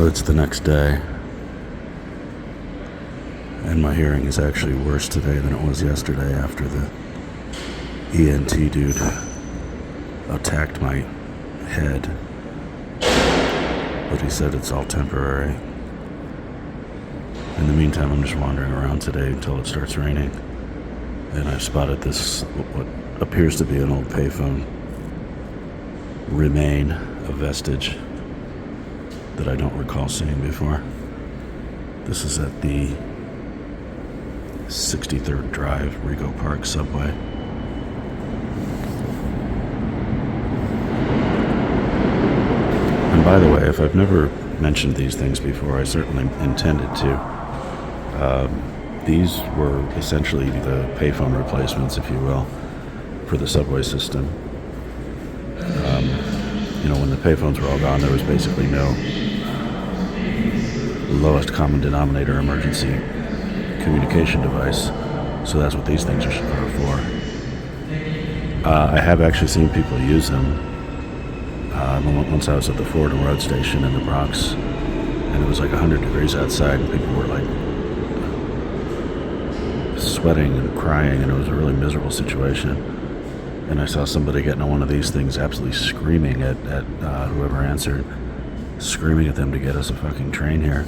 But it's the next day, and my hearing is actually worse today than it was yesterday after the ENT dude attacked my head. But he said it's all temporary. In the meantime, I'm just wandering around today until it starts raining. And I've spotted this, what appears to be an old payphone remain, a vestige that I don't recall seeing before. This is at the 63rd Drive, Rego Park subway. And by the way, if I've never mentioned these things before, I certainly intended to. These were essentially the payphone replacements, if you will, for the subway system. When the payphones were all gone, there was basically no lowest common denominator emergency communication device. So that's what these things are for. I have actually seen people use them. Once I was at the Fordham Road station in the Bronx, and it was like 100 degrees outside, and people were like sweating and crying, and it was a really miserable situation. And I saw somebody getting on one of these things, absolutely screaming at whoever answered, screaming at them to get us a fucking train here.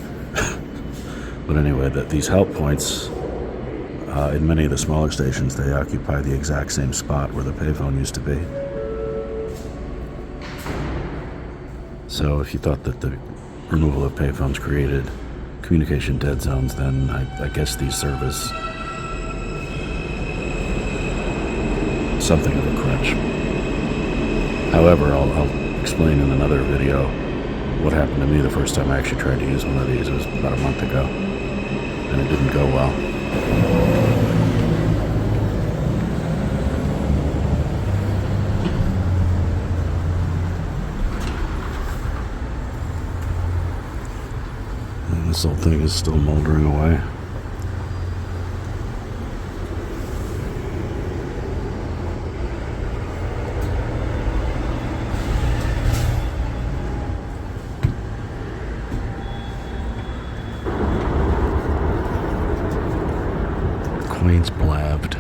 But anyway, these help points, in many of the smaller stations, they occupy the exact same spot where the payphone used to be. So if you thought that the removal of payphones created communication dead zones, then I guess these serve as something of a crutch. However, I'll explain in another video what happened to me the first time I actually tried to use one of these. It was about a month ago, and it didn't go well. And this whole thing is still moldering away. Queen's blabbed.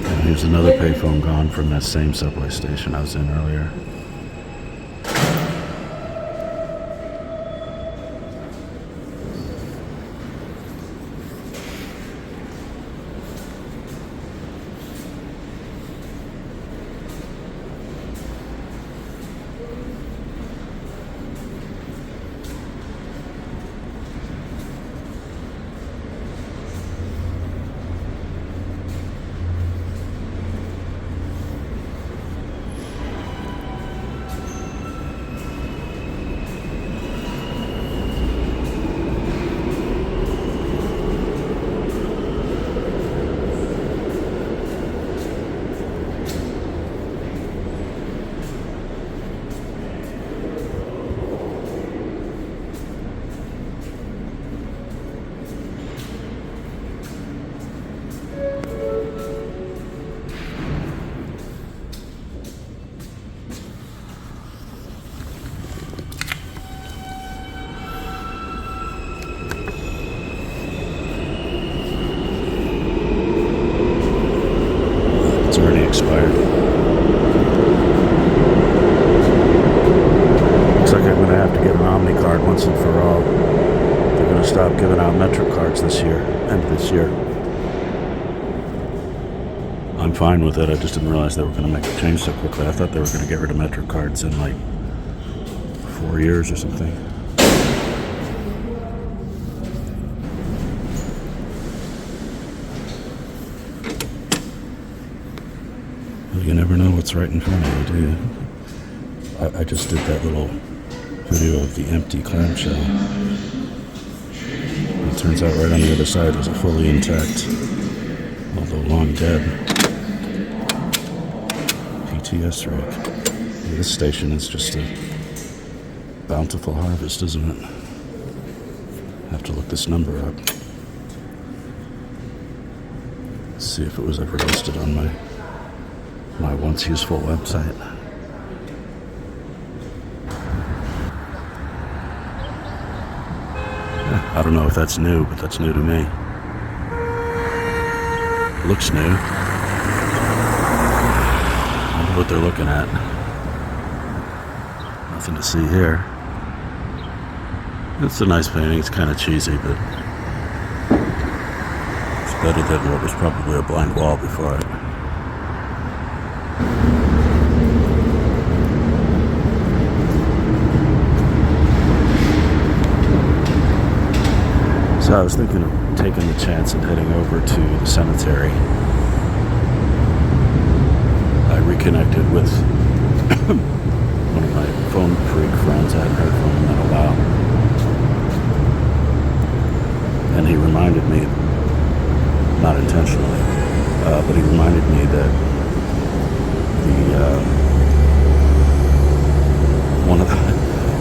And here's another payphone gone from that same subway station I was in earlier. Expired. Looks like I'm going to have to get an Omni card once and for all. They're going to stop giving out Metrocards this year, end of this year. I'm fine with it. I just didn't realize they were going to make a change so quickly. I thought they were going to get rid of Metrocards in like 4 years or something. You never know what's right in front of you, do you? I just did that little video of the empty clamshell. It turns out right on the other side was a fully intact, although long dead, PTS rig. This station is just a bountiful harvest, isn't it? I have to look this number up. See if it was ever listed on my once useful website. I don't know if that's new, but that's new to me. Looks new. I wonder what they're looking at. Nothing to see here. It's a nice painting. It's kind of cheesy, but it's better than what was probably a blank wall before it. So I was thinking of taking the chance and heading over to the cemetery. I reconnected with one of my phone freak friends. I hadn't heard from him in a while. And he reminded me, not intentionally, but he reminded me that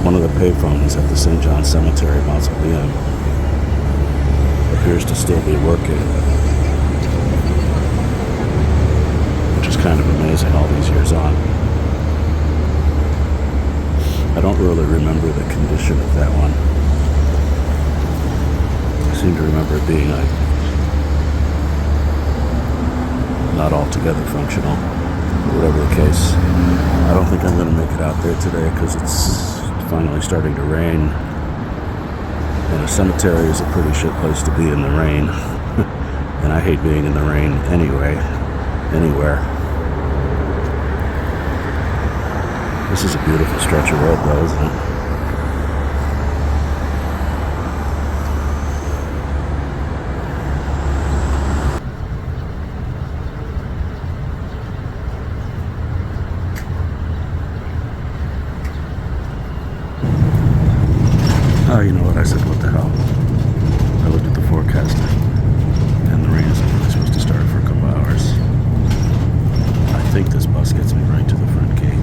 one of the payphones at the St. John Cemetery Mausoleum appears to still be working, which is kind of amazing all these years on. I don't really remember the condition of that one. I seem to remember it being not altogether functional. Whatever the case, I don't think I'm going to make it out there today because it's finally starting to rain. And a cemetery is a pretty shit place to be in the rain. And I hate being in the rain anyway, anywhere. This is a beautiful stretch of road though, isn't it? Oh, you know what? I said, what the hell? I looked at the forecast, and the rain isn't really supposed to start for a couple hours. I think this bus gets me right to the front gate.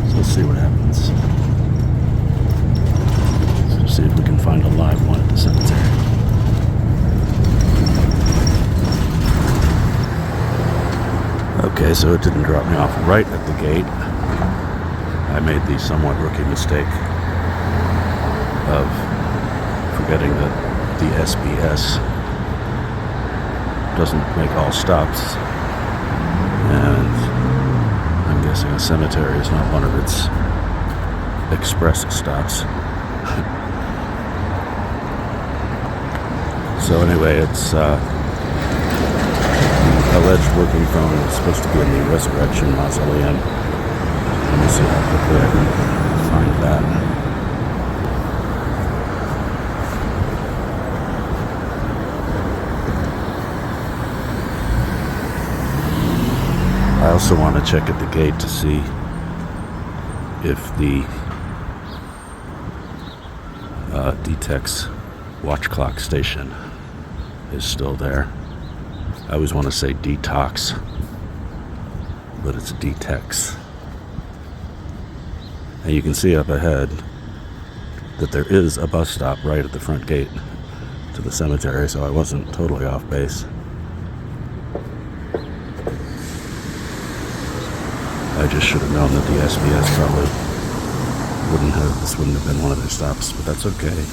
So let's see what happens. So see if we can find a live one at the cemetery. Okay, so it didn't drop me off right at the gate. I made the somewhat rookie mistake of forgetting that the SBS doesn't make all stops, and I'm guessing a cemetery is not one of its express stops. So anyway, it's the alleged working phone is supposed to be in the Resurrection Mausoleum. Let me see how quickly I can find that. I also want to check at the gate to see if the Detex watch clock station is still there. I always want to say detox, but it's Detex. And you can see up ahead that there is a bus stop right at the front gate to the cemetery, so I wasn't totally off base. I just should have known that the SBS probably this wouldn't have been one of their stops, but that's okay.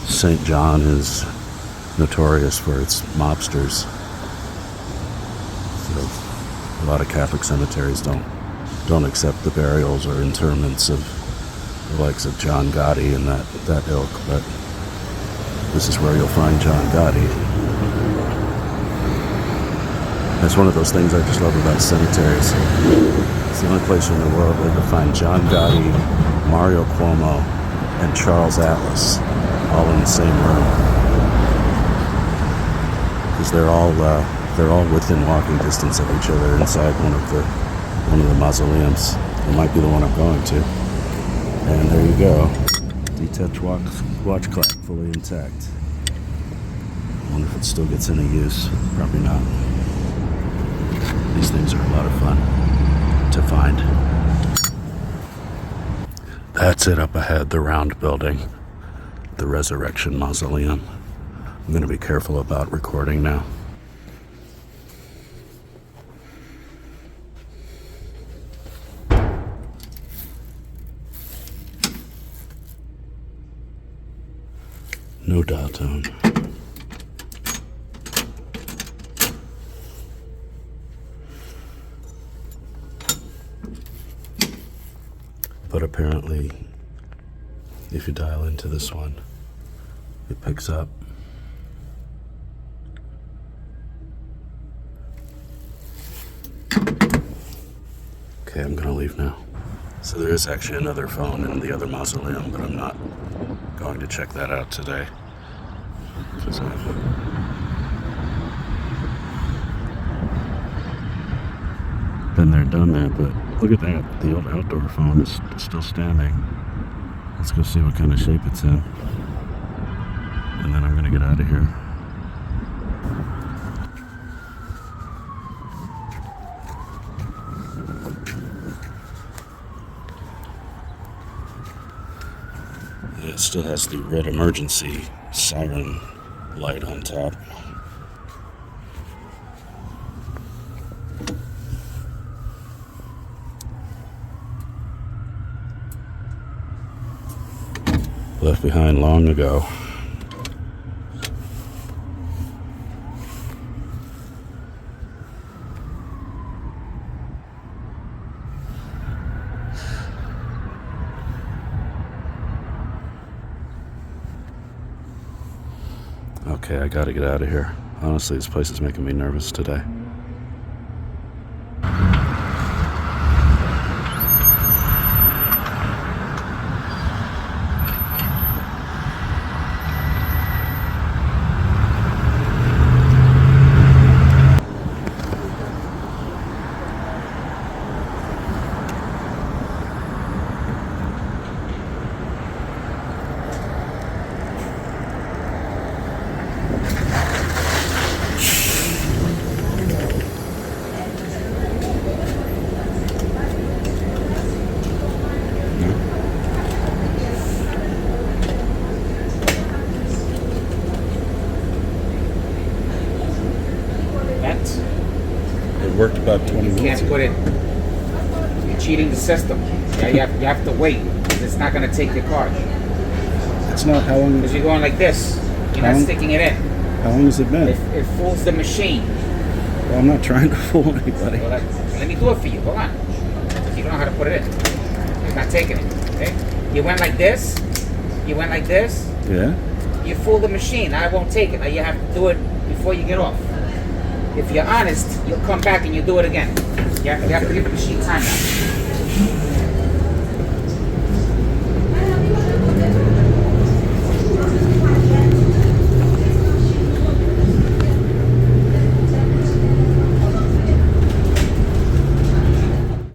St. John is notorious for its mobsters. So a lot of Catholic cemeteries don't accept the burials or interments of the likes of John Gotti and that ilk, but this is where you'll find John Gotti. That's one of those things I just love about cemeteries. It's the only place in the world where you'll find John Gotti, Mario Cuomo, and Charles Atlas all in the same room. Because they're all within walking distance of each other inside one of the mausoleums. It might be the one I'm going to. And there you go. Detached watch clock fully intact. wonder if it still gets any use. Probably not. These things are a lot of fun to find. That's it up ahead, the round building, the Resurrection Mausoleum. I'm going to be careful about recording now. No dial tone. But apparently, if you dial into this one, it picks up. Okay, I'm gonna leave now. So there is actually another phone in the other mausoleum, but I'm not going to check that out today. Because I've been there, done that, but look at that. The old outdoor phone is still standing. Let's go see what kind of shape it's in. And then I'm gonna get out of here. It still has the red emergency siren light on top. Left behind long ago. Okay, I gotta get out of here. Honestly, this place is making me nervous today. Worked about 20 minutes. You can't put it. You're cheating the system. Yeah, you have to wait. It's not going to take your card. It's not. How long? Because you're going like this. You're not sticking it in. How long has it been? It fools the machine. Well, I'm not trying to fool anybody. Well, let me do it for you. Hold on. You don't know how to put it in. It's not taking it. Okay? You went like this. You went like this. Yeah. You fool the machine. Now I won't take it. Now you have to do it before you get off. If you're honest, you'll come back and you do it again. You have to give the machine time now.